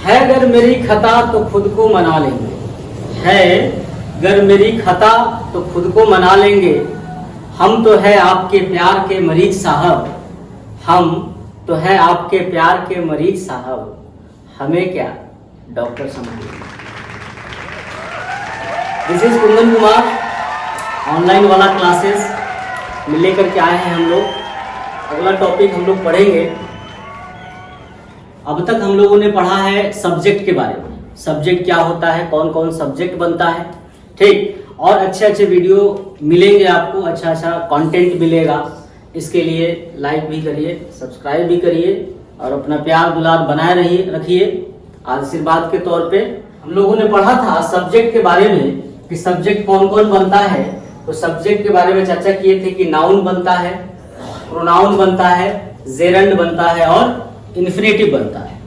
है अगर मेरी खता तो खुद को मना लेंगे, है अगर मेरी खता तो खुद को मना लेंगे। हम तो है आपके प्यार के मरीज साहब, हम तो है आपके प्यार के मरीज साहब, हमें क्या डॉक्टर समझिए। This is Kundan Kumar, online वाला क्लासेस में लेकर के आए हैं हम लोग। अगला टॉपिक हम लोग पढ़ेंगे। अब तक हम लोगों ने पढ़ा है सब्जेक्ट के बारे में, सब्जेक्ट क्या होता है, कौन कौन सब्जेक्ट बनता है, ठीक। और अच्छे अच्छे वीडियो मिलेंगे आपको, अच्छा अच्छा कंटेंट मिलेगा। इसके लिए लाइक भी करिए, सब्सक्राइब भी करिए और अपना प्यार दुलार बनाए रखिए आशीर्वाद के तौर पे। हम लोगों ने पढ़ा था सब्जेक्ट के बारे में कि सब्जेक्ट कौन कौन बनता है। तो सब्जेक्ट के बारे में चर्चा किए थे कि नाउन बनता है, प्रोनाउन बनता है, जेरंड बनता है और इन्फिनेटिव बनता है,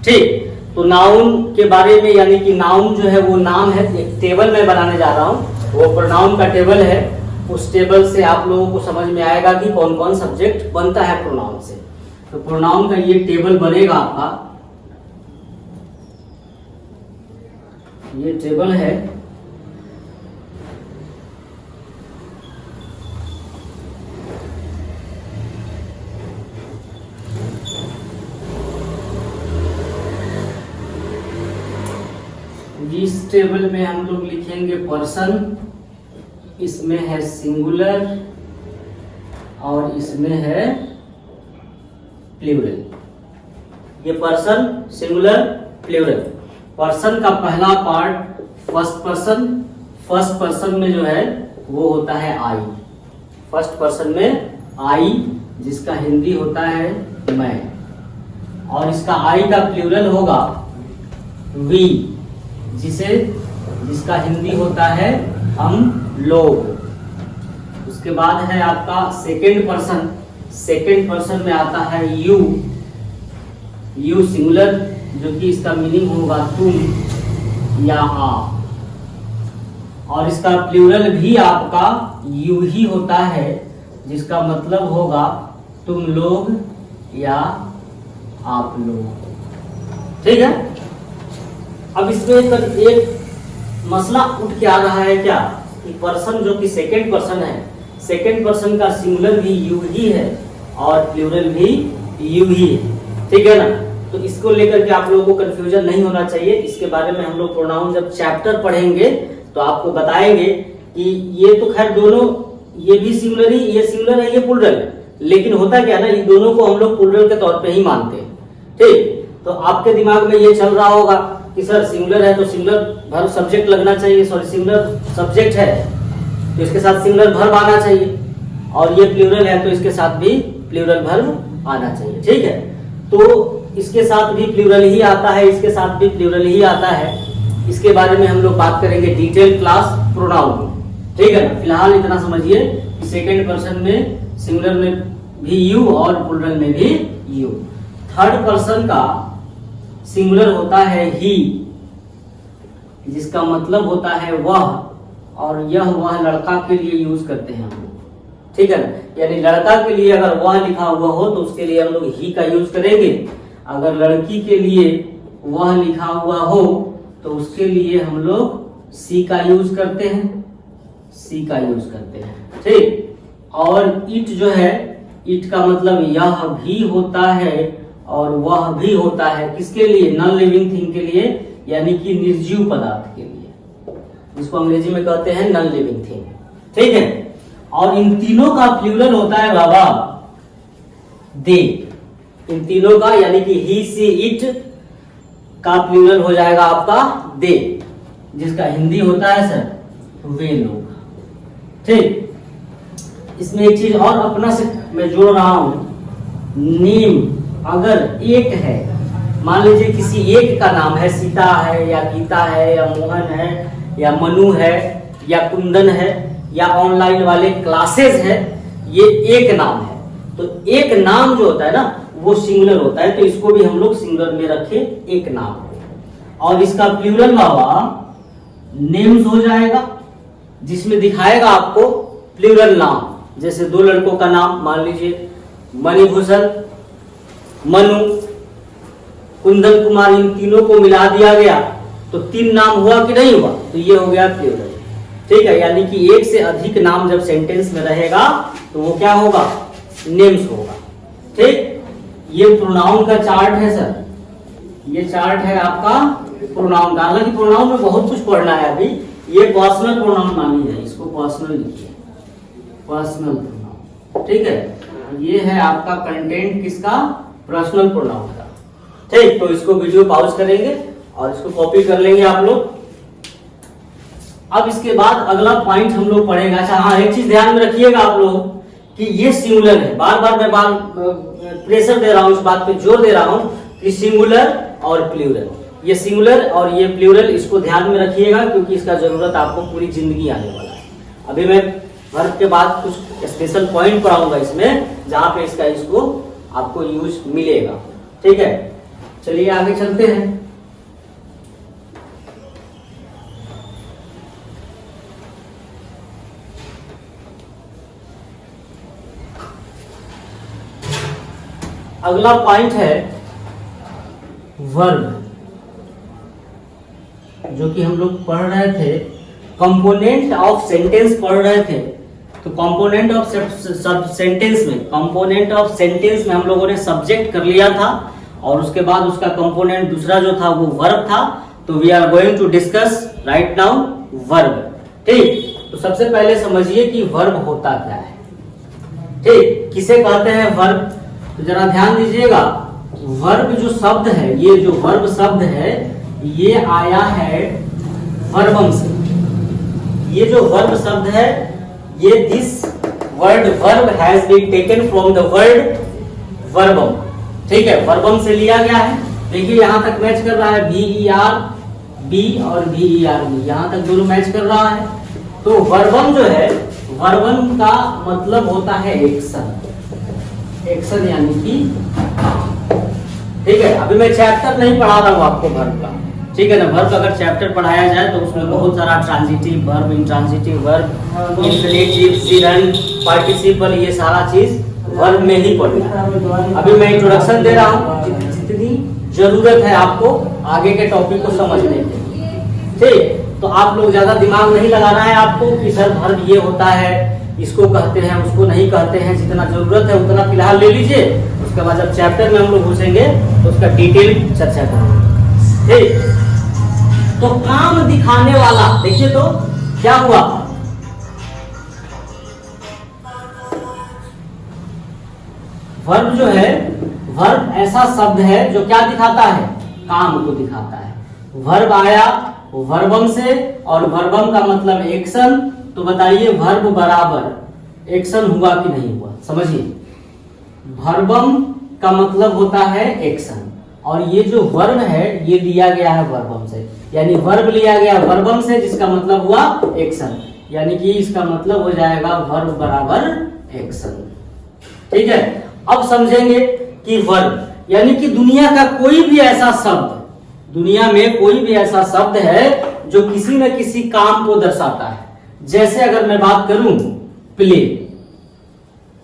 ठीक। तो नाउन के बारे में, यानी कि नाउन जो है वो नाम है, एक टेबल मैं बनाने जा रहा हूँ, वो प्रोनाउन का टेबल है। उस टेबल से आप लोगों को समझ में आएगा कि कौन कौन सब्जेक्ट बनता है प्रोनाउन से। तो प्रोनाउन का ये टेबल बनेगा आपका, ये टेबल है। इस टेबल में हम लोग लिखेंगे पर्सन, इसमें है सिंगुलर और इसमें है प्लूरल। ये पर्सन, सिंगुलर, प्लूरल। पर्सन का पहला part first person, first person में जो है वो होता है आई। फर्स्ट पर्सन में आई, जिसका हिंदी होता है मैं, और इसका आई का प्लूरल होगा वी, जिसका हिंदी होता है हम लोग। उसके बाद है आपका सेकेंड पर्सन, सेकेंड पर्सन में आता है यू, यू सिंगुलर, जो कि इसका मीनिंग होगा तुम या आप, और इसका प्लूरल भी आपका यू ही होता है, जिसका मतलब होगा तुम लोग या आप लोग, ठीक है। अब इसमें एक मसला उठ के आ रहा है क्या कि पर्सन जो कि सेकेंड पर्सन है, सेकेंड पर्सन का सिंगुलर भी यू ही है और प्लूरल भी यू ही है, ठीक है ना। तो इसको लेकर के आप लोगों को कंफ्यूजन नहीं होना चाहिए। इसके बारे में हम लोग प्रोनाउन जब चैप्टर पढ़ेंगे तो आपको बताएंगे कि ये तो खैर दोनों, ये भी सिंगुलर ही, ये सिंगुलर है, ये प्लूरल है, लेकिन होता क्या ना, ये दोनों को हम लोग प्लूरल के तौर पे ही मानते हैं, ठीक। तो आपके दिमाग में ये चल रहा होगा कि सर सिंगुलर है तो सिंगुलर वर्ब सब्जेक्ट लगना चाहिए, सॉरी सिंगुलर सब्जेक्ट है तो इसके साथ सिंगुलर वर्ब आना चाहिए, और ये प्लूरल है तो इसके साथ भी प्लूरल वर्ब आना चाहिए, ठीक है। तो इसके साथ भी प्लूरल ही आता है, इसके साथ भी प्लूरल ही आता है। इसके बारे में हम लोग बात करेंगे डिटेल क्लास प्रोनाउन में, ठीक है ना। फिलहाल इतना समझिए कि सेकेंड पर्सन में सिंगुलर में भी यू और प्लूरल में भी यू। थर्ड पर्सन का सिंगुलर होता है ही, जिसका मतलब होता है वह, और यह वह लड़का के लिए यूज करते हैं हम लोग, ठीक है ना। यानी लड़का के लिए अगर वह लिखा हुआ हो तो उसके लिए हम लोग ही का यूज करेंगे, अगर लड़की के लिए वह लिखा हुआ हो तो उसके लिए हम लोग सी का यूज करते हैं, सी का यूज करते हैं, ठीक। और इट जो है, इट का मतलब यह भी होता है और वह भी होता है, किसके लिए, नॉन लिविंग थिंग के लिए, यानी कि निर्जीव पदार्थ के लिए, जिसको अंग्रेजी में कहते हैं नॉन लिविंग थिंग, ठीक है। और इन तीनों का प्लूरल होता है बाबा दे। इन तीनों का, यानी कि ही, सी, इट का प्लूरल हो जाएगा आपका दे, जिसका हिंदी होता है सर वे लोग, ठीक। इसमें एक चीज और अपना से मैं जोड़ रहा हूं, नेम अगर एक है, मान लीजिए किसी एक का नाम है, सीता है या गीता है या मोहन है या मनु है या कुंदन है या ऑनलाइन वाले क्लासेस है, ये एक नाम है। तो एक नाम जो होता है ना वो सिंगुलर होता है, तो इसको भी हम लोग सिंगुलर में रखे एक नाम, और इसका प्लूरल बाबा नेम्स हो जाएगा, जिसमें दिखाएगा आपको प्लूरल नाम। जैसे दो लड़कों का नाम मान लीजिए मणिभूषण, मनु, कुंदन कुमार, इन तीनों को मिला दिया गया तो 3 नाम हुआ कि नहीं हुआ, तो ये हो गया प्लूरल। ठीक है, यानी कि एक से अधिक नाम जब सेंटेंस में रहेगा तो वो क्या होगा, नेम्स होगा। ठीक, ये प्रोनाउन का चार्ट है सर, ये चार्ट है आपका प्रोनाउन का। हालांकि प्रोनाउन में बहुत कुछ पढ़ना है अभी, ये पर्सनल प्रोनाउन मानी है, इसको पर्सनल लिखिए, पर्सनल प्रोनाउन। ठीक है, ये है आपका कंटेंट किसका, पर्सनल प्रोनाउन का। ठीक, तो इसको वीडियो पॉज करेंगे और इसको कॉपी कर लेंगे आप लोग। अब इसके बाद अगला पॉइंट हम लोग पढ़ेंगे। अच्छा हाँ, एक चीज ध्यान में रखिएगा आप लोग कि ये सिंगुलर है, बार बार मैं प्रेशर दे रहा हूं, इस बात पे जोर दे रहा हूं कि सिंगुलर और प्लूरल, ये सिंगुलर और ये प्लूरल, इसको ध्यान में रखिएगा क्योंकि इसका जरूरत आपको पूरी जिंदगी आने वाला है। अभी मैं वर्ब के बाद कुछ स्पेशल पॉइंट पढ़ाऊंगा इसमें, जहां पे इसको आपको यूज मिलेगा। ठीक है, चलिए आगे चलते हैं। अगला पॉइंट है वर्ब, जो कि हम लोग पढ़ रहे थे, कंपोनेंट ऑफ सेंटेंस पढ़ रहे थे। तो कंपोनेंट ऑफ सेंटेंस में, कंपोनेंट ऑफ सेंटेंस में हम लोगों ने सब्जेक्ट कर लिया था और उसके बाद उसका कंपोनेंट दूसरा जो था वो वर्ब था। तो we are going to discuss right now verb. ठीक, तो सबसे पहले समझिए कि वर्ब होता क्या है। ठीक, किसे कहते हैं वर्ब, तो जरा ध्यान दीजिएगा। वर्ब जो शब्द है, ये जो वर्ब शब्द है ये आया है वर्बम से। ये जो वर्ब शब्द है, ये this word verb has been taken from the word verbum. ठीक है, वर्बम से लिया गया है। देखिए यहां तक मैच कर रहा है, VERB और VERB, यहां तक दोनों मैच कर रहा है। तो वर्बम जो है, वर्बम का मतलब होता है एक्शन, एक्शन यानी कि। ठीक है, अभी मैं चैप्टर नहीं पढ़ा रहा हूं आपको वर्ब का। ठीक है ना, वर्ब अगर चैप्टर पढ़ाया जाए तो उसमें बहुत सारा transitive verb, intransitive verb, infinitive, gerund, participle, ये सारा चीज वर्ब में ही पढ़ना है। अभी मैं इंट्रोडक्शन दे रहा हूँ, जितनी जरूरत है आपको आगे के टॉपिक को समझने के। ठीक, तो आप लोग ज्यादा दिमाग नहीं लगाना है आपको कि सर वर्ब ये होता है, इसको कहते हैं, उसको नहीं कहते हैं। जितना जरूरत है उतना फिलहाल ले लीजिए, उसके बाद जब चैप्टर में हम लोग घुसेंगे तो उसका डिटेल चर्चा करेंगे। ठीक, तो काम दिखाने वाला, देखिए तो क्या हुआ, वर्ब जो है, वर्ब ऐसा शब्द है जो क्या दिखाता है, काम को दिखाता है। वर्ब आया वर्बम से और वर्बम का मतलब एक्शन। तो बताइए वर्ब बराबर एक्शन हुआ कि नहीं हुआ, समझिए। वर्बम का मतलब होता है एक्शन और ये जो वर्ब है ये लिया गया है वर्बम से, यानी वर्ब लिया गया वर्बम से जिसका मतलब हुआ एक्शन, यानी कि इसका मतलब हो जाएगा वर्ब बराबर एक्शन। ठीक है, अब समझेंगे कि वर्ब यानी कि दुनिया का कोई भी ऐसा शब्द, दुनिया में कोई भी ऐसा शब्द है जो किसी न किसी काम को दर्शाता है। जैसे अगर मैं बात करूं प्ले,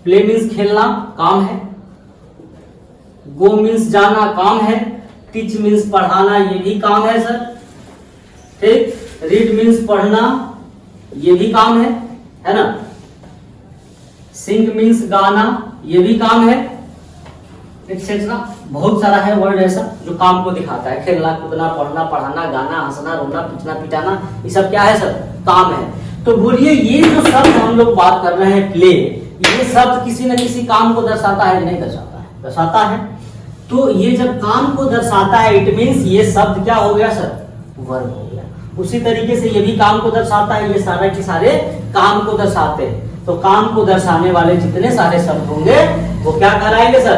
प्ले मीन्स खेलना, काम है। गो मीन्स जाना, काम है। टीच मीन्स पढ़ाना, ये भी काम है सर। ठीक, रीड मीन्स पढ़ना, ये भी काम है ना। सिंग मीन्स गाना, ये भी काम है, एक्सेट्रा। बहुत सारा है वर्ड ऐसा जो काम को दिखाता है। खेलना, कूदना, पढ़ना, पढ़ाना, गाना, हंसना, रोना, पीटना, पिटाना, ये सब क्या है सर, काम है। तो बोलिए ये जो शब्द हम लोग बात कर रहे हैं प्ले, ये शब्द किसी न किसी काम को दर्शाता है, नहीं दर्शाता है, दर्शाता है। तो ये जब काम को दर्शाता है इट मीन्स ये शब्द क्या हो गया सर, वर्ब हो गया। उसी तरीके से ये भी काम को दर्शाता है, ये सारे के सारे काम को दर्शाते हैं। तो काम को दर्शाने वाले जितने सारे शब्द होंगे वो क्या कहलाएंगे सर,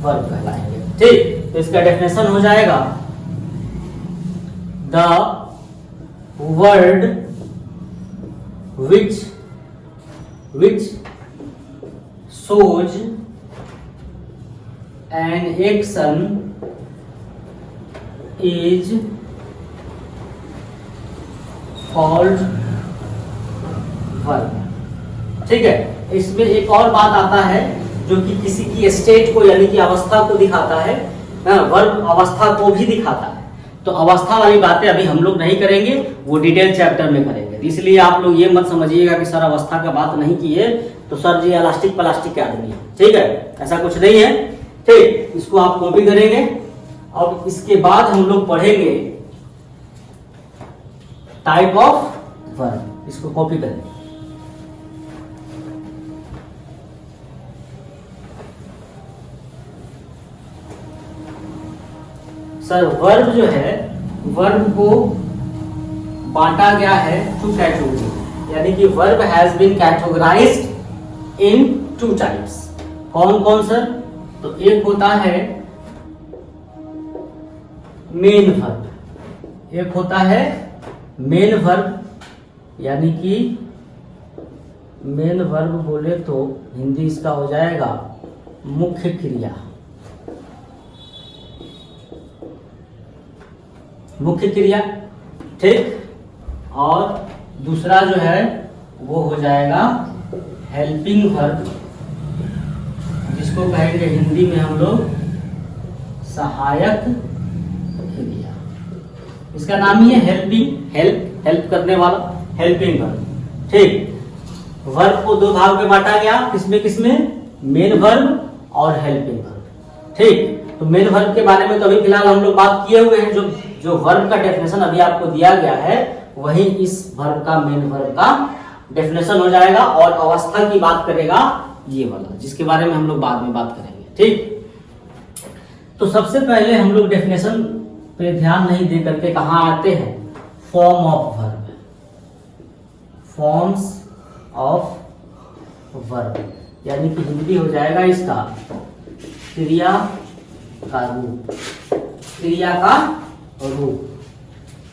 वर्ब कहलाएंगे। ठीक, तो इसका डेफिनेशन हो जाएगा the word which shows an action is called verb। ठीक है, इसमें एक और बात आता है जो कि किसी की स्टेट को यानी कि अवस्था को दिखाता है। वर्ब अवस्था को भी दिखाता है। तो अवस्था वाली बातें अभी हम लोग नहीं करेंगे, वो डिटेल चैप्टर में करेंगे। इसलिए आप लोग ये मत समझिएगा कि सर अवस्था का बात नहीं किए तो सर जी इलास्टिक प्लास्टिक के आदमी है, ठीक है, ऐसा कुछ नहीं है। ठीक, इसको आप कॉपी करेंगे और इसके बाद हम लोग पढ़ेंगे टाइप ऑफ वर्ब। इसको कॉपी करेंगे। सर वर्ब जो है, वर्ब को बांटा गया है टू कैटेगरी, यानी कि verb has been categorised in two types. कौन कौन सर? तो एक होता है मेन वर्ब, एक होता है मेन वर्ब, यानी कि मेन वर्ब बोले तो हिंदी इसका हो जाएगा मुख्य क्रिया। मुख्य क्रिया, ठीक। और दूसरा जो है वो हो जाएगा हेल्पिंग वर्ब, जिसको कहेंगे हिंदी में हम लोग सहायक क्रिया। इसका नाम ही है हेल्पिंग, हेल्प करने वाला, हेल्पिंग वर्ब, ठीक। वर्ब को दो भाग में बांटा गया, किसमें? मेन वर्ब और हेल्पिंग वर्ब, ठीक। तो मेन वर्ब के बारे में तो अभी फिलहाल हम लोग बात किए हुए हैं। जो वर्ब का डेफिनेशन अभी आपको दिया गया है वही इस वर्ब का, मेन वर्ब का डेफिनेशन हो जाएगा। और अवस्था की बात करेगा ये वाला, जिसके बारे में हम लोग बाद में बात करेंगे, ठीक। तो सबसे पहले हम लोग डेफिनेशन पे ध्यान नहीं दे करके कहाँ आते हैं? Form of verb, forms of verb, यानी कि हिंदी हो जाएगा इसका क्रिया का रूप, क्रिया का रूप।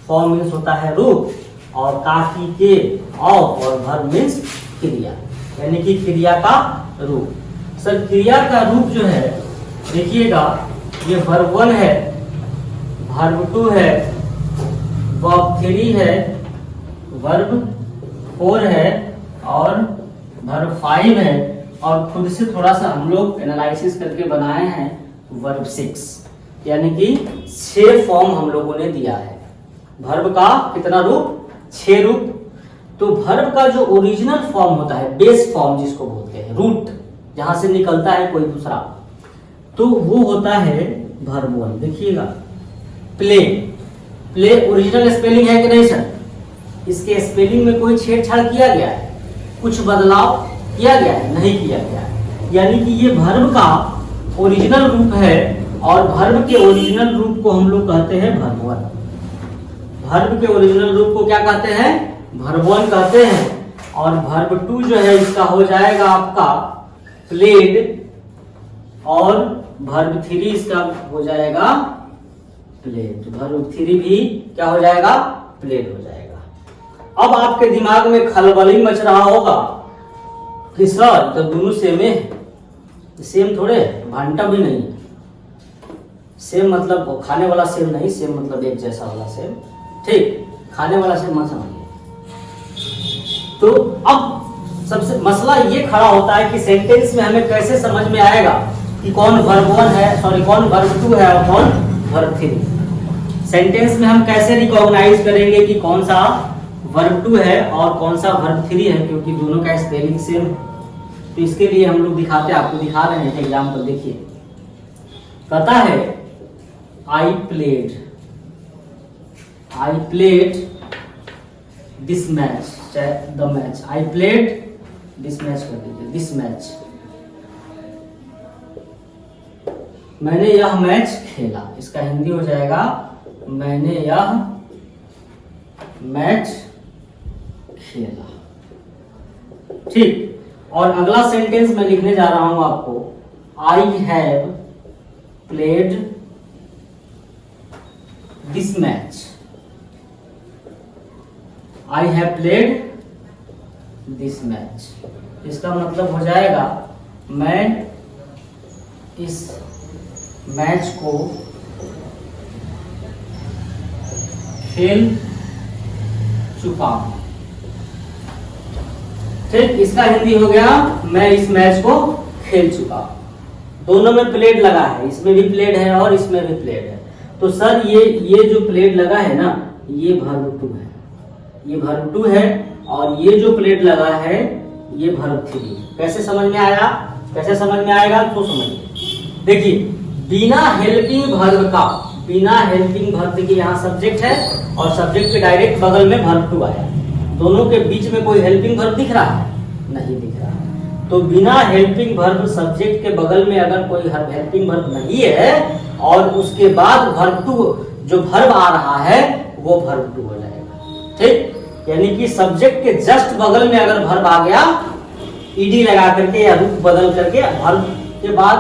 फॉर्म मीन्स होता है रूप, और काफी के ऑफ, और वर्ब मीन्स क्रिया, यानी कि क्रिया का रूप। सर क्रिया का रूप जो है, देखिएगा ये वर्ब 1 है, वर्ब 2 है, वर्ब 3 है, वर्ब 4 है और वर्ब 5 है, और खुद से थोड़ा सा हम लोग एनालिसिस करके बनाए हैं वर्ब 6, यानी कि 6 फॉर्म हम लोगों ने दिया है। वर्ब का कितना रूप? 6 रूप। तो वर्ब का जो ओरिजिनल फॉर्म होता है, बेस फॉर्म जिसको बोलते हैं, रूट जहां से निकलता है कोई दूसरा, तो वो होता है वर्ब 1। देखिएगा प्ले, प्ले ओरिजिनल स्पेलिंग है कि नहीं सर? इसके स्पेलिंग में कोई छेड़छाड़ किया गया है? कुछ बदलाव किया गया है? नहीं किया गया है। यानी कि ये वर्ब का ओरिजिनल रूप है, और वर्ब के ओरिजिनल रूप को हम लोग कहते हैं वर्ब 1। वर्ब के ओरिजिनल रूप को क्या कहते हैं? वर्ब 1 कहते हैं। और वर्ब 2 जो है इसका हो जाएगा आपका प्लेड, और वर्ब 3 इसका हो जाएगा प्लेड। वर्ब 3 भी क्या हो जाएगा? प्लेड हो जाएगा। अब आपके दिमाग में खलबली मच रहा होगा कि सर तो दोनों सेम है। सेम थोड़े, भांटा भी नहीं। सेम मतलब खाने वाला सेम नहीं, सेम मतलब एक जैसा वाला सेम, ठीक। खाने वाला सेम मत समझिए। तो अब सबसे मसला ये खड़ा होता है कि सेंटेंस में हमें कैसे समझ में आएगा कि कौन वर्ब 1 है, सॉरी कौन वर्ब 2 है और कौन वर्ब 3। सेंटेंस में हम कैसे रिकॉग्नाइज करेंगे कि कौन सा वर्ब 2 है और कौन सा वर्ब 3 है, क्योंकि दोनों का स्पेलिंग सेम है। तो इसके लिए हम लोग आपको दिखा रहे हैं एग्जाम्पल। देखिए कहता है आई प्लेड दिस मैच, चाहे the match, I played this match कर दीजिए, दिस मैच, मैंने यह मैच खेला। इसका हिंदी हो जाएगा मैंने यह मैच खेला, ठीक। और अगला सेंटेंस मैं लिखने जा रहा हूं आपको, I have played this match, I have played this match. इसका मतलब हो जाएगा मैं इस मैच को खेल चुका हूं, ठीक। इसका हिंदी हो गया मैं इस मैच को खेल चुका हूं। दोनों में प्लेट लगा है, इसमें भी प्लेट है और इसमें भी प्लेट है। तो सर ये जो प्लेट लगा है ना, ये वर्ब टू है, ये वर्ब टू है, और ये जो प्लेट लगा है ये वर्ब थ्री। कैसे समझ में आया? कैसे समझ में आएगा तो समझिए। देखिए, बिना हेल्पिंग वर्ब का, बिना हेल्पिंग वर्ब के यहाँ सब्जेक्ट है और सब्जेक्ट के डायरेक्ट बगल में वर्ब टू आया। दोनों के बीच में कोई हेल्पिंग वर्ब दिख रहा है? नहीं दिख रहा है। तो बिना हेल्पिंग वर्ब सब्जेक्ट के बगल में अगर कोई हेल्पिंग वर्ब नहीं है और उसके बाद वर्ब टू जो वर्ब आ रहा है वो वर्ब टू हो जाएगा। ठीक, यानी कि सब्जेक्ट के जस्ट बगल में अगर वर्ब आ गया, ईडी लगा करके या रूप बदल करके, वर्ब के बाद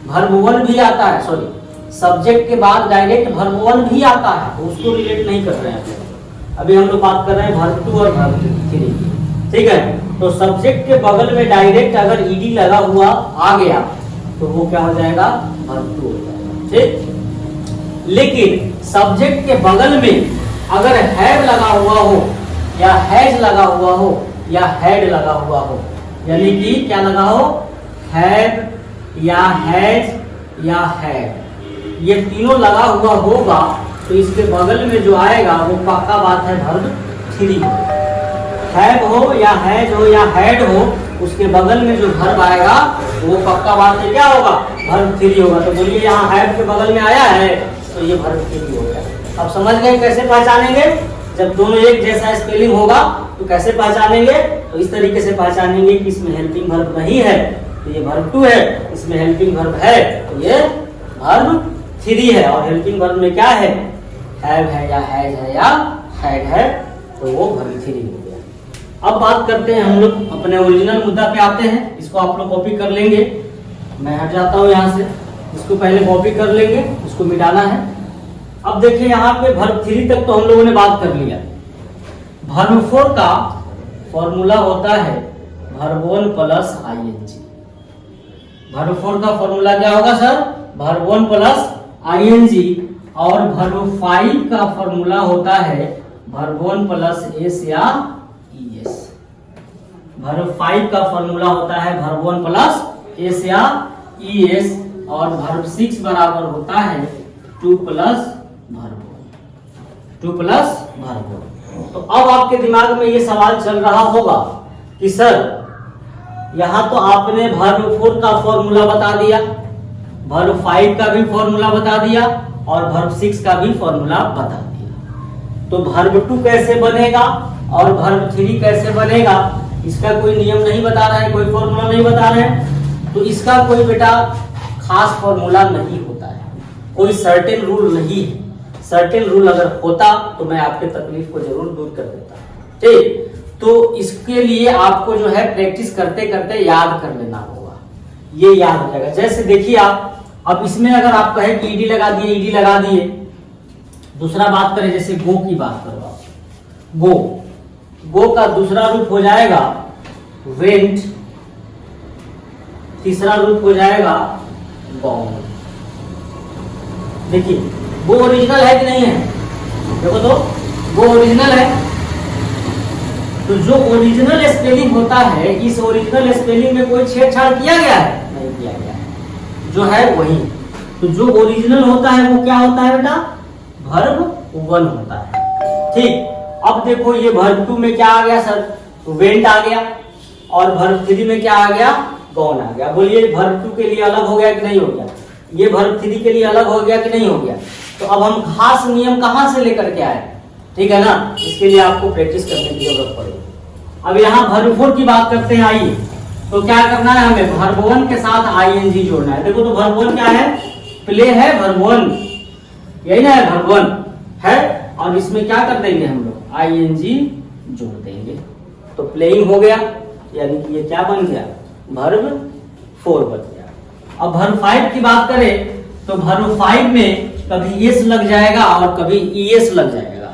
वर्ब वन भी आता है, सॉरी सब्जेक्ट के बाद डायरेक्ट वर्ब वन भी आता है, तो उसको रिलेट नहीं कर रहे हैं। अभी हम लोग बात कर रहे हैं वर्ब टू और वर्ब थ्री की। ठीक है, तो सब्जेक्ट के बगल में डायरेक्ट अगर ईडी लगा हुआ आ गया तो वो क्या हो जाएगा? वर्ब टू हो जाएगा। ठीक, लेकिन सब्जेक्ट के बगल में अगर हैव लगा हुआ हो या हैज लगा हुआ हो या हैड लगा हुआ हो, यानी कि क्या लगा हो? हैव या हैज या हैड, ये तीनों लगा हुआ होगा तो इसके बगल में जो आएगा वो पक्का बात है वर्ब थ्री हो। हैव हो या हैज हो या हैड हो, उसके बगल में जो वर्ब आएगा वो पक्का बात है क्या होगा? वर्ब थ्री होगा। तो बोलिए यहाँ हैव के बगल में आया है तो ये वर्ब थ्री हो गया। अब समझ गए कैसे पहचानेंगे? जब दोनों एक जैसा स्पेलिंग होगा तो कैसे पहचानेंगे? तो इस तरीके से पहचानेंगे कि इसमें हेल्पिंग वर्ब नहीं है तो ये वर्ब टू है, इसमें हेल्पिंग वर्ब है तो ये वर्ब थ्री है, और हेल्पिंग वर्ब में क्या है? हैव है या हैज है या हैड है, तो वो वर्ब थ्री हो गया। अब बात करते हैं हम लोग अपने ओरिजिनल मुद्दा पे आते हैं। इसको आप लोग कॉपी कर लेंगे, मैं हट जाता हूँ यहाँ से। इसको पहले कॉपी कर लेंगे, इसको मिटाना है। अब देखिए यहाँ पे वर्ब थ्री तक तो हम लोगों ने बात कर लिया। वर्ब फोर का फॉर्मूला होता है verb one plus ING. Verb four का फॉर्मूला क्या होगा sir? Verb one plus ING. और वर्ब फाइव का फॉर्मूला होता है वर्ब वन प्लस एस या ईएस। वर्ब फाइव का फॉर्मूला होता है वर्ब वन प्लस एस या ईएस। और वर्ब सिक्स बराबर होता है two plus verb one, two plus verb one. तो अब आपके दिमाग में ये सवाल चल रहा होगा कि सर यहाँ तो आपने वर्ब फोर का फॉर्मूला बता दिया, वर्ब फाइव का भी फॉर्मूला बता दिया और वर्ब सिक्स का भी फॉर्मूला बता दिया, तो वर्ब टू कैसे बनेगा और वर्ब थ्री कैसे बनेगा? इसका कोई नियम नहीं बता रहा है, कोई फॉर्मूला नहीं बता रहे हैं। तो इसका कोई बेटा खास फॉर्मूला नहीं होता है, कोई सर्टेन रूल नहीं है। सर्टेन रूल अगर होता तो मैं आपके तकलीफ को जरूर दूर कर देता। ठीक, तो इसके लिए आपको जो है प्रैक्टिस करते करते याद कर लेना होगा, ये याद हो जाएगा। जैसे देखिए आप, अब इसमें अगर आप कहें कि ईडी लगा दिए, ईडी लगा दिए। दूसरा बात करें, जैसे गो की बात करो आप, गो, गो का दूसरा रूप हो जाएगा वेंट, तीसरा रूप हो जाएगा गॉन। देखिए वो ओरिजिनल है कि नहीं है? देखो तो वो ओरिजिनल है। तो जो ओरिजिनल स्पेलिंग होता है, इस ओरिजिनल स्पेलिंग में कोई छेड़छाड़ किया गया है? नहीं किया गया है, जो है वही। तो जो ओरिजिनल होता है वो क्या होता है बेटा? वर्ब वन होता है। ठीक, अब देखो ये वर्ब टू में क्या आ गया सर? तो वेंट आ गया, और वर्ब थ्री में क्या आ गया? गॉन आ गया। बोलिए वर्ब टू के लिए अलग हो गया कि नहीं हो गया? ये वर्ब थ्री के लिए अलग हो गया कि नहीं हो गया? तो अब हम खास नियम कहां से लेकर के आए? ठीक है ना, इसके लिए आपको प्रैक्टिस करने की जरूरत पड़ेगी। अब यहाँ वर्ब फोर की बात करते हैं, आइए। तो क्या करना है हमें? वर्ब वन के साथ आईएनजी जोड़ना है। देखो तो वर्ब वन क्या है? प्ले है वर्ब वन, यही ना है, वर्ब वन है, और इसमें क्या कर देंगे हम लोग? आईएनजी जोड़ देंगे, तो प्लेइंग हो गया, यानी कि ये क्या बन गया? वर्ब फोर बन गया। अब वर्ब फाइव की बात करें तो वर्ब फाइव में कभी एस लग जाएगा और कभी ईएस लग जाएगा।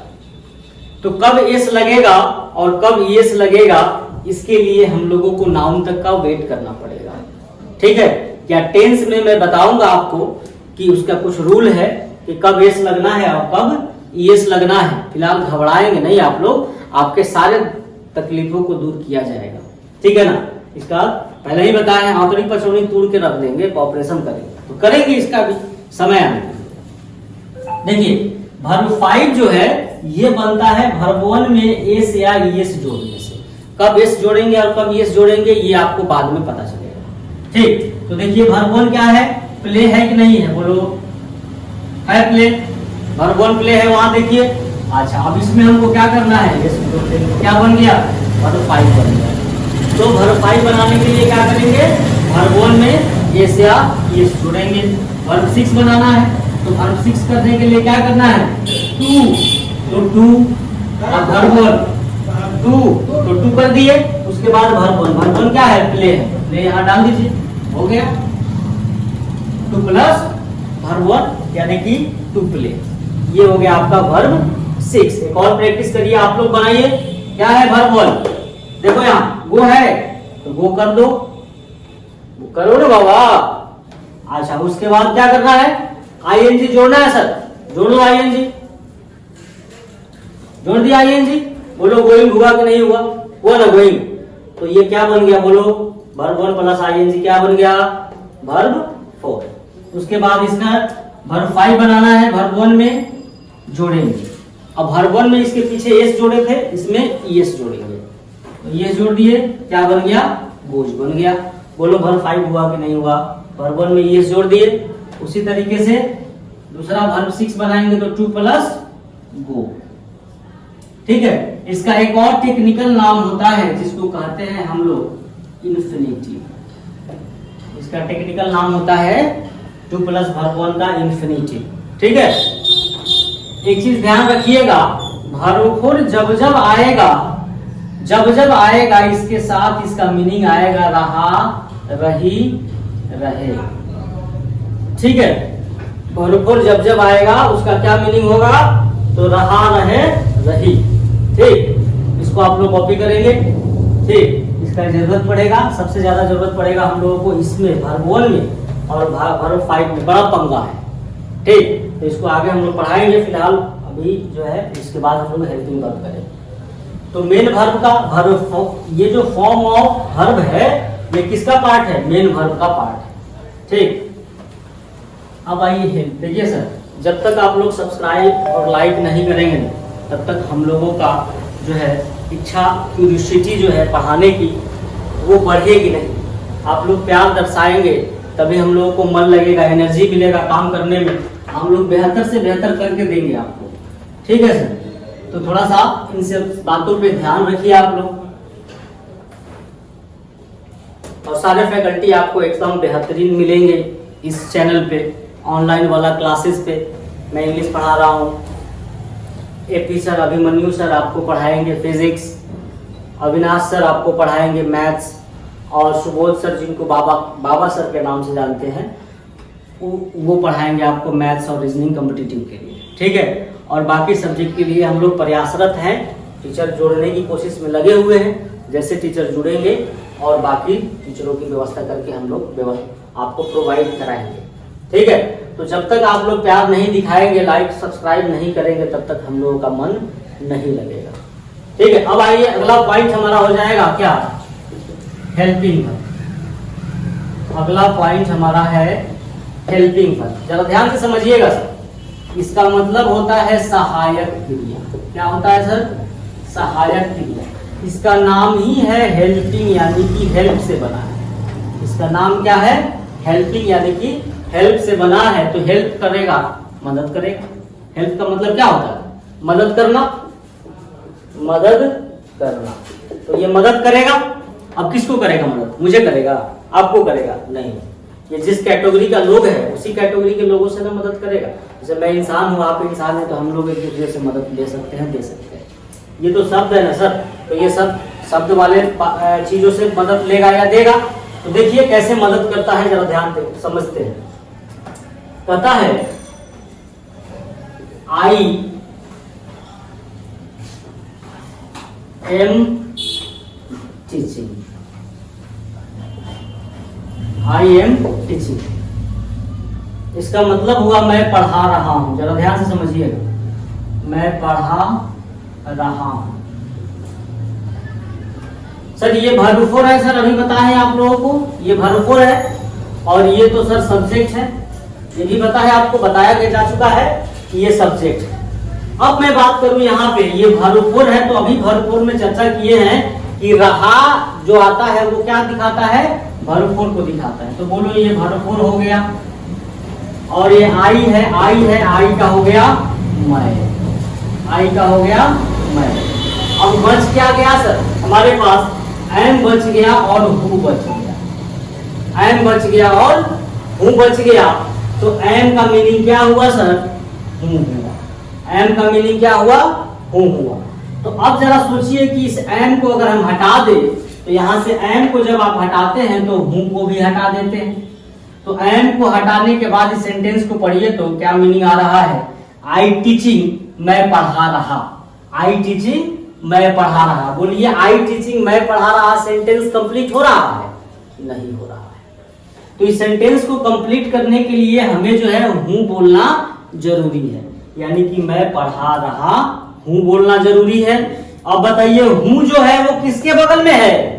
तो कब एस लगेगा और कब ईएस लगेगा, इसके लिए हम लोगों को नाउन तक का वेट करना पड़ेगा। ठीक है, क्या टेंस में मैं बताऊंगा आपको कि उसका कुछ रूल है कि कब एस लगना है और कब ईएस लगना है। फिलहाल घबराएंगे नहीं आप लोग, आपके सारे तकलीफों को दूर किया जाएगा। ठीक है ना, इसका पहले ही बताया है, आंतरिक पचौनी तोड़ के रख देंगे, ऑपरेशन करेंगे तो करेंगे, इसका भी समय आने। देखिए वर्ब 5 जो है ये बनता है वर्ब 1 में एस या ईएस जोड़ने से। कब एस जोड़ेंगे और कब ईएस जोड़ेंगे ये आपको बाद में पता चलेगा। ठीक, तो देखिए वर्ब 1 क्या है, प्ले है कि नहीं है, बोलो है प्ले, वर्ब 1 प्ले है, वहां देखिए। अच्छा अब इसमें हमको क्या करना है, एस जोड़ देंगे, क्या बन गया, वर्ब 5 बन गया। तो वर्ब 5 बनाने के लिए क्या करेंगे, वर्ब 1 में एस या ईएस जोड़ेंगे। वर्ब 6 बनाना है तो वर्ब 6 करने के लिए क्या करना है, टू, तो टू, अब वर्ब 1 टू, तो टू कर दिए, उसके बाद वर्ब 1, वर्ब 1 क्या है, प्ले है, प्ले यहाँ डाल दीजिए, हो गया 2 प्लस वर्ब 1 यानी कि टू प्ले। ये हो गया आपका वर्ब 6। एक और प्रैक्टिस करिए आप लोग, बनाइए, क्या है वर्ब 1, देखो यहाँ वो है तो वो कर दो, वो करो ना बाबा। अच्छा उसके बाद क्या करना है, आईएनजी जोड़ना है सर, जोड़ो आईएनजी, जोड़ दिया आईएनजी, बोलो गोइंग हुआ कि नहीं हुआ, हुआ ना गोइंग, तो ये क्या बन गया, बोलो वर्ब 1 प्लस आईएनजी क्या बन गया, वर्ब 4। उसके बाद इसका वर्ब 5 बनाना है, वर्ब 1 में जोड़ेंगे। अब वर्ब 1 में इसके पीछे एस जोड़े थे, इसमें ईएस जोड़ेंगे, तो ये जोड़ दिए, क्या बन गया, गोज बन गया। बोलो वर्ब 5 हुआ कि नहीं हुआ, वर्ब 1 में ईएस जोड़ दिए। उसी तरीके से दूसरा वर्ब 6 बनाएंगे तो 2 प्लस गो। ठीक है, इसका एक और टेक्निकल नाम होता है जिसको कहते हैं हम लोग इन्फिनिटिव। इसका टेक्निकल नाम होता है 2 प्लस वर्ब 1 का इन्फिनिटिव। ठीक है, एक चीज ध्यान रखिएगा, वर्ब 4 जब जब आएगा, जब जब आएगा इसके साथ इसका मीनिंग आएगा रहा, रही, रहे। ठीक है, वर्ब 4 जब जब आएगा उसका क्या मीनिंग होगा, तो रहा, रहे, रही। ठीक, इसको आप लोग कॉपी करेंगे। ठीक, इसका जरूरत पड़ेगा, सबसे ज्यादा जरूरत पड़ेगा हम लोगों को इसमें वर्ब 1 में और वर्ब 5 में, बड़ा पंगा है। ठीक, तो इसको आगे हम लोग पढ़ाएंगे, फिलहाल अभी जो है इसके बाद हम लोग हेल्पिंग वर्ब करेंगे। तो मेन वर्ब का वर्ब, ये जो फॉर्म ऑफ वर्ब है ये किसका पार्ट है, मेन वर्ब का पार्ट है। ठीक, अब आइए हेल्प। देखिए सर, जब तक आप लोग सब्सक्राइब और लाइक नहीं करेंगे तब तक हम लोगों का जो है इच्छा, क्यूरियोसिटी जो है पढ़ाने की वो बढ़ेगी नहीं। आप लोग प्यार दर्शाएंगे तभी हम लोगों को मन लगेगा, एनर्जी मिलेगा काम करने में, हम लोग बेहतर से बेहतर करके देंगे आपको। ठीक है सर, तो थोड़ा सा इन सब बातों पे ध्यान रखिए आप लोग, और सारे फैकल्टी आपको एकदम बेहतरीन मिलेंगे इस चैनल पे, ऑनलाइन वाला क्लासेस पे। मैं इंग्लिश पढ़ा रहा हूँ, एपी सर, अभिमन्यु सर आपको पढ़ाएंगे फिजिक्स, अविनाश सर आपको पढ़ाएंगे मैथ्स, और सुबोध सर जिनको बाबा सर के नाम से जानते हैं वो पढ़ाएंगे आपको मैथ्स और रीजनिंग कॉम्पिटिटिव के लिए। ठीक है, और बाकी सब्जेक्ट के लिए हम लोग प्रयासरत हैं, टीचर जोड़ने की कोशिश में लगे हुए हैं। जैसे टीचर जुड़ेंगे और बाकी टीचरों की व्यवस्था करके हम लोग आपको प्रोवाइड कराएंगे। ठीक है, तो जब तक आप लोग प्यार नहीं दिखाएंगे, लाइक सब्सक्राइब नहीं करेंगे, तब तक हम लोगों का मन नहीं लगेगा। ठीक है, अब आइए अगला पॉइंट हमारा हो जाएगा क्या, हेल्पिंग वर्ब। अगला पॉइंट हमारा है हेल्पिंग वर्ब। जरा ध्यान से समझिएगा सर, इसका मतलब होता है सहायक क्रिया। क्या होता है सर, सहायक क्रिया। इसका नाम ही है हेल्पिंग, यानी कि हेल्प से बना है। इसका नाम क्या है, हेल्पिंग, यानी कि हेल्प से बना है। तो हेल्प करेगा, मदद करेगा। हेल्प का मतलब क्या होता है, मदद करना, मदद करना। तो ये मदद करेगा। अब किसको करेगा मदद, मुझे करेगा, आपको करेगा नहीं, ये जिस कैटेगरी का लोग है उसी कैटेगरी के लोगों से ना मदद करेगा। जैसे मैं इंसान हूँ, आप इंसान हैं, तो हम लोग एक दूसरे से मदद ले सकते हैं, दे सकते हैं। ये तो शब्द है ना सर, तो ये सब शब्द वाले चीजों से मदद लेगा या देगा। तो देखिए कैसे मदद करता है, जरा ध्यान से समझते हैं। कहता है I am teaching, I am teaching. इसका मतलब हुआ मैं पढ़ा रहा हूं। जरा ध्यान से समझिएगा, मैं पढ़ा रहा हूं। सर ये वर्ब फोर है, सर अभी पता है आप लोगों को, ये वर्ब फोर है और ये तो सर सब्जेक्ट है, ये भी पता है आपको, बताया गया जा चुका है कि ये सब्जेक्ट है। अब मैं बात करूं यहाँ पे, ये वर्ब फोर है तो अभी वर्ब फोर में चर्चा किए हैं कि रहा जो आता है वो क्या दिखाता है, वर्ब फोर को दिखाता है। तो बोलो ये वर्ब फोर हो गया और ये आई है, आई का हो गया मैं, आई का हो गया मैं। अब बच क्या गया सर हमारे पास, एम बच गया और हु बच गया, एम बच गया और हु बच गया। तो एम का मीनिंग क्या हुआ सर, हु हुआ, एम का मीनिंग क्या हुआ, हु हुआ। तो अब जरा सोचिए कि इस एम को अगर हम हटा दें तो यहां से एम को जब आप हटाते हैं तो हु को भी हटा देते हैं। तो एम को हटाने के बाद इस सेंटेंस को पढ़िए तो क्या मीनिंग आ रहा है, आई टीचिंग मैं पढ़ा रहा, आई टीचिंग मैं पढ़ा रहा। बोलिए आई टीचिंग मैं पढ़ा रहा सेंटेंस कंप्लीट हो रहा है, नहीं हो रहा है। तो इस सेंटेंस को कंप्लीट करने के लिए हमें जो है हूं बोलना जरूरी है, यानी कि मैं पढ़ा रहा हूं बोलना जरूरी है। अब बताइए हूं जो है वो किसके बगल में है,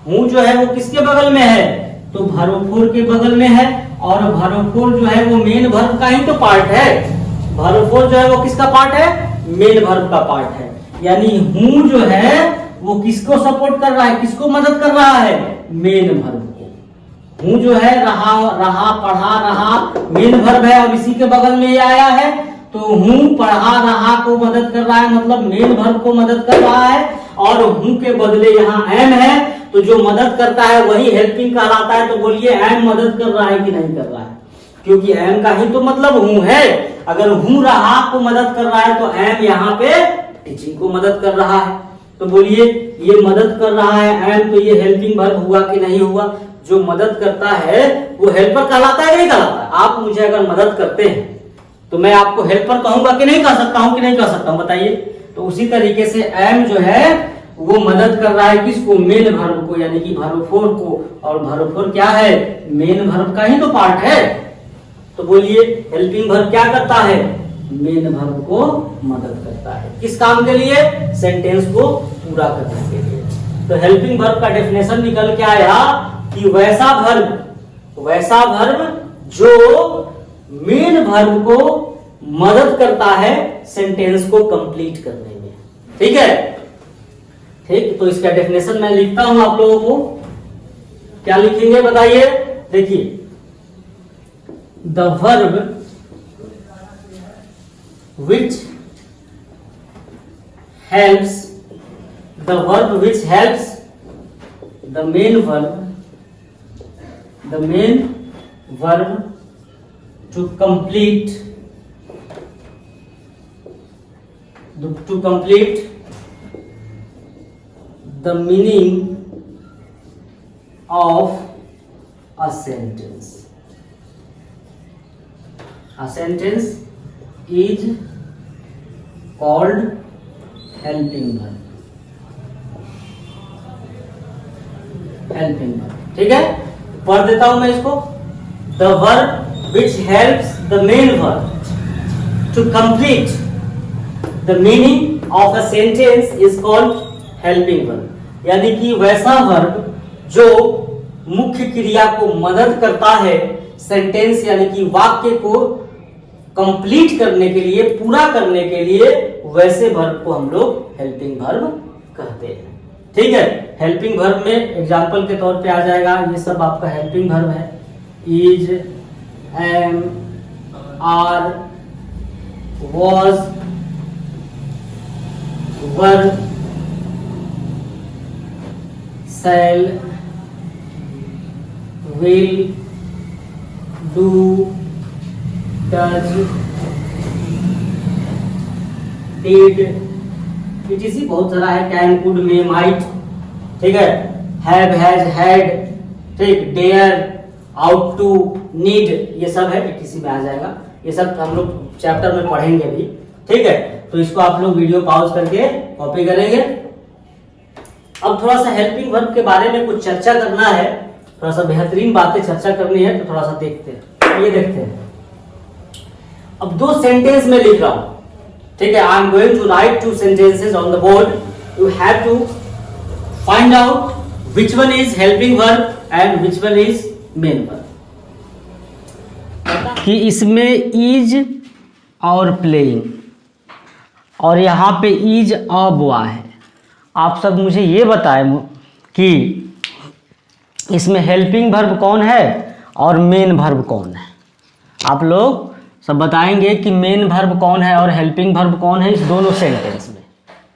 हूं जो है वो किसके बगल में है, तो वर्ब फोर के बगल में है। और वर्ब फोर जो है वो मेन वर्ब का ही तो पार्ट है, वर्ब फोर जो है वो किसका पार्ट है, मेन वर्ब का पार्ट है। यानी हूं जो है वो किसको सपोर्ट कर रहा है, किसको मदद कर रहा है, मेन वर्ब को। हूं जो है रहा, रहा, पढ़ा, रहा मेन वर्ब है और इसी के बगल में ये आया है। तो हूं पढ़ा रहा को मदद कर रहा है, मतलब मेन वर्ब को मदद कर रहा है। और हूं के बदले यहाँ एम है, तो जो मदद करता है वही हेल्पिंग कहलाता है। तो बोलिए एम मदद कर रहा है कि नहीं कर रहा है, क्योंकि एम का ही तो मतलब हूं है। अगर हूं रहा को मदद कर रहा है तो एम यहाँ पे टीचिंग को मदद कर रहा है। तो बोलिए ये मदद कर रहा है एम, तो ये हेल्पिंग वर्ब हुआ कि नहीं हुआ। जो मदद करता है वो हेल्पर कहलाता है कि नहीं कहलाता। आप मुझे अगर मदद करते हैं तो मैं आपको हेल्पर कहूंगा कि नहीं कह सकता हूं, कि नहीं कह सकता हूं, बताइए। तो उसी तरीके से एम जो है वो मदद कर रहा है किसको, मेन वर्ब को, यानी कि वर्ब फोर को। और वर्ब फोर क्या है, मेन वर्ब का ही तो पार्ट है। तो बोलिए हेल्पिंग वर्ब क्या करता है, मेन वर्ब को मदद करता है, किस काम के लिए, सेंटेंस को पूरा करने के लिए। तो हेल्पिंग वर्ब का डेफिनेशन निकल के आया कि वैसा वर्ब जो मेन वर्ब को मदद करता है सेंटेंस को कंप्लीट करने में। ठीक है, ठीक। तो इसका डेफिनेशन मैं लिखता हूं आप लोगों को, क्या लिखेंगे बताइए। देखिए, the verb which helps the main verb to complete the meaning of a sentence. A sentence is called helping verb, helping verb। ठीक है, पढ़ देता हूं मैं इसको। The verb which helps the main verb to complete the meaning of a sentence is called helping verb। यानी कि वैसा वर्ब जो मुख्य क्रिया को मदद करता है सेंटेंस यानी कि वाक्य को कंप्लीट करने के लिए, पूरा करने के लिए, वैसे वर्ब को हम लोग हेल्पिंग वर्ब कहते हैं। ठीक है, हेल्पिंग वर्ब में एग्जांपल के तौर पे आ जाएगा, ये सब आपका हेल्पिंग वर्ब है। Is, am, are, was, were, shall, will, do, does, did, etc बहुत सारा है, कैन, कुड, मे, माइट। ठीक है, हैव, हैज, हैड, ठीक, डेयर, आउट टू, नीड, ये सब है etc में आ जाएगा। ये सब हम लोग चैप्टर में पढ़ेंगे अभी। ठीक है, तो इसको आप लोग वीडियो पॉज करके कॉपी करेंगे। अब थोड़ा सा हेल्पिंग वर्ब के बारे में कुछ चर्चा करना है, थोड़ा सा बेहतरीन बातें चर्चा करनी है, तो थोड़ा सा देखते हैं। ये देखते हैं, अब दो सेंटेंस में लिख रहा हूं। ठीक है, I am going to write 2 sentences on the board. You have to find out which one is helping verb and which one is main verb. कि इसमें इज और प्लेइंग और यहाँ पे इज अब हुआ है। आप सब मुझे ये बताएं कि इसमें हेल्पिंग वर्ब कौन है और मेन वर्ब कौन है। आप लोग सब बताएंगे कि मेन वर्ब कौन है और हेल्पिंग वर्ब कौन है इस दोनों सेंटेंस में।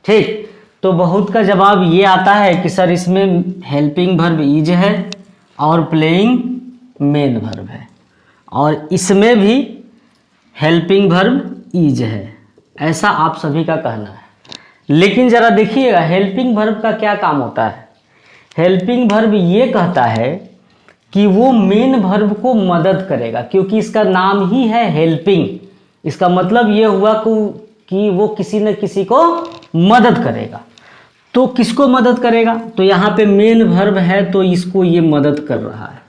ठीक, तो बहुत का जवाब ये आता है कि सर इसमें हेल्पिंग वर्ब इज है और प्लेइंग मेन वर्ब है, और इसमें भी हेल्पिंग वर्ब इज है, ऐसा आप सभी का कहना है। लेकिन ज़रा देखिएगा हेल्पिंग वर्ब का क्या काम होता है। हेल्पिंग वर्ब ये कहता है कि वो मेन वर्ब को मदद करेगा, क्योंकि इसका नाम ही है हेल्पिंग। इसका मतलब ये हुआ कि वो किसी न किसी को मदद करेगा। तो किसको मदद करेगा, तो यहाँ पे मेन वर्ब है तो इसको ये मदद कर रहा है,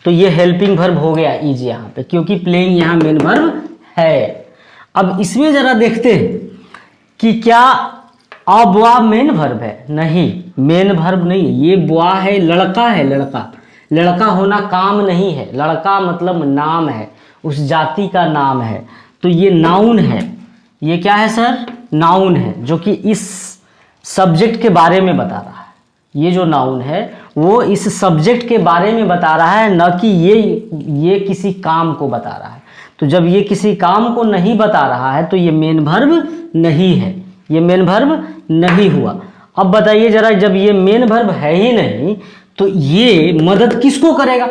तो ये हेल्पिंग वर्ब हो गया इज यहाँ पे, क्योंकि प्लेइंग यहाँ मेन वर्ब है। अब इसमें जरा देखते हैं कि क्या अबवा मेन वर्ब है। नहीं, मेन वर्ब नहीं, ये बुआ है, लड़का है। लड़का होना काम नहीं है, लड़का मतलब नाम है, उस जाति का नाम है, तो ये नाउन है। ये क्या है सर, नाउन है, जो कि इस सब्जेक्ट के बारे में बता रहा है। ये जो नाउन है वो इस सब्जेक्ट के बारे में बता रहा है, न कि ये किसी काम को बता रहा है। तो जब ये किसी काम को नहीं बता रहा है तो ये मेन वर्ब नहीं है, ये मेन वर्ब नहीं हुआ। अब बताइए जरा, जब ये मेन वर्ब है ही नहीं तो ये मदद किसको करेगा,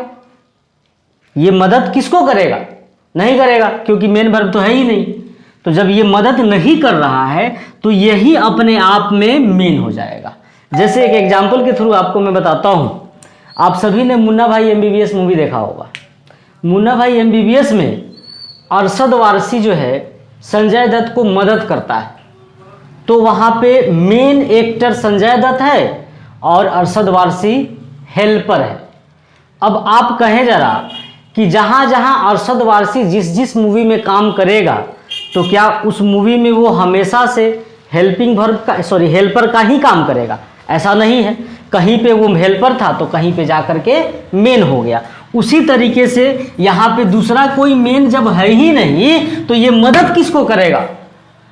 ये मदद किसको करेगा, नहीं करेगा, क्योंकि मेन वर्ब तो है ही नहीं। तो जब ये मदद नहीं कर रहा है तो यही अपने आप में मेन हो जाएगा। जैसे एक एग्जाम्पल के थ्रू आपको मैं बताता हूँ। आप सभी ने मुन्ना भाई MBBS मूवी देखा होगा। मुन्ना भाई MBBS में अरशद वारसी जो है संजय दत्त को मदद करता है, तो वहाँ पे मेन एक्टर संजय दत्त है और अरशद वारसी हेल्पर है। अब आप कहें जरा कि जहाँ जहाँ अरशद वारसी जिस मूवी में काम करेगा तो क्या उस मूवी में वो हमेशा से हेल्पिंग वर्ब का हेल्पर का ही काम करेगा? ऐसा नहीं है, कहीं पे वो हेल्पर था तो कहीं पे जाकर के मेन हो गया। उसी तरीके से यहाँ पे दूसरा कोई मेन जब है ही नहीं तो ये मदद किसको करेगा?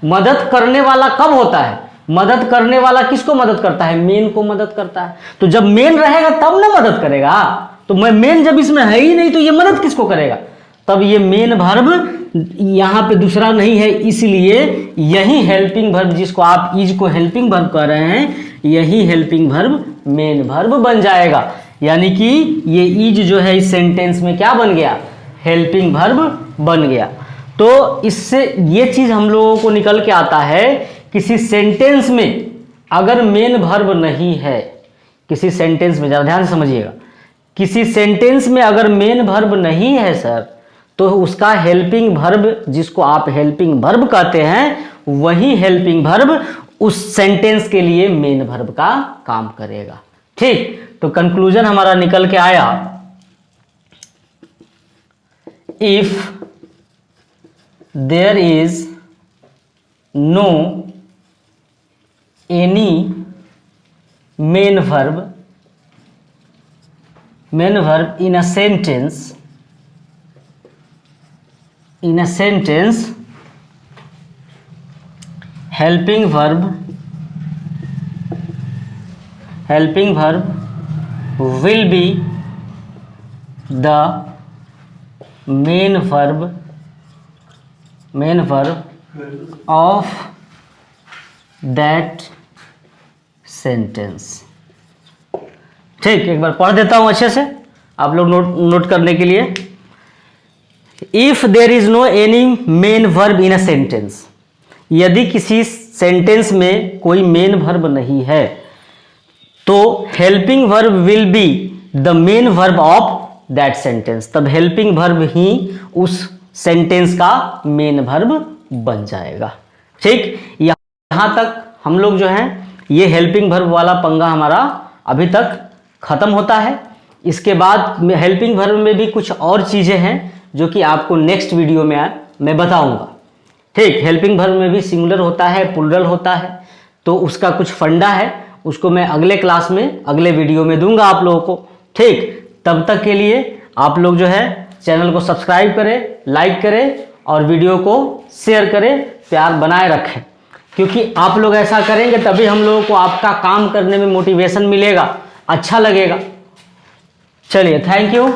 मदद करने वाला कब होता है? मदद करने वाला किसको मदद करता है? मेन को मदद करता है। तो जब मेन रहेगा तब ना मदद करेगा। तो मेन जब इसमें है ही नहीं तो ये मदद किसको करेगा? तब ये मेन वर्ब यहाँ पे दूसरा नहीं है, इसलिए यही हेल्पिंग वर्ब, जिसको आप इज को हेल्पिंग वर्ब कह रहे हैं, यही हेल्पिंग वर्ब मेन वर्ब बन जाएगा। यानी कि ये इज जो है इस सेंटेंस में क्या बन गया? हेल्पिंग वर्ब बन गया। तो इससे ये चीज हम लोगों को निकल के आता है, किसी सेंटेंस में अगर मेन वर्ब नहीं है, किसी सेंटेंस में, जरा ध्यान से समझिएगा, किसी सेंटेंस में अगर मेन वर्ब नहीं है सर, तो उसका हेल्पिंग वर्ब, जिसको आप हेल्पिंग वर्ब कहते हैं, वही हेल्पिंग वर्ब उस सेंटेंस के लिए मेन वर्ब का काम करेगा। ठीक, तो कंक्लूजन हमारा निकल के आया, if there is no any main verb in a sentence, helping verb will be the main verb of that sentence। ठीक, एक बार पढ़ देता हूं अच्छे से आप लोग नोट करने के लिए। If there is no any main verb in a sentence, यदि किसी सेंटेंस में कोई मेन वर्ब नहीं है तो helping verb will be the main verb of that sentence, तब हेल्पिंग वर्ब ही उस सेंटेंस का मेन वर्ब बन जाएगा। ठीक, यहां तक हम लोग जो है ये हेल्पिंग वर्ब वाला पंगा हमारा अभी तक खत्म होता है। इसके बाद हेल्पिंग वर्ब में भी कुछ और चीजें हैं जो कि आपको नेक्स्ट वीडियो में मैं बताऊंगा। ठीक, हेल्पिंग वर्ब में भी सिंगुलर होता है, प्लूरल होता है, तो उसका कुछ फंडा है, उसको मैं अगले क्लास में अगले वीडियो में दूंगा आप लोगों को। ठीक, तब तक के लिए आप लोग जो है चैनल को सब्सक्राइब करें, लाइक करें और वीडियो को शेयर करें, प्यार बनाए रखें, क्योंकि आप लोग ऐसा करेंगे तभी हम लोगों को आपका काम करने में मोटिवेशन मिलेगा, अच्छा लगेगा। चलिए, थैंक यू।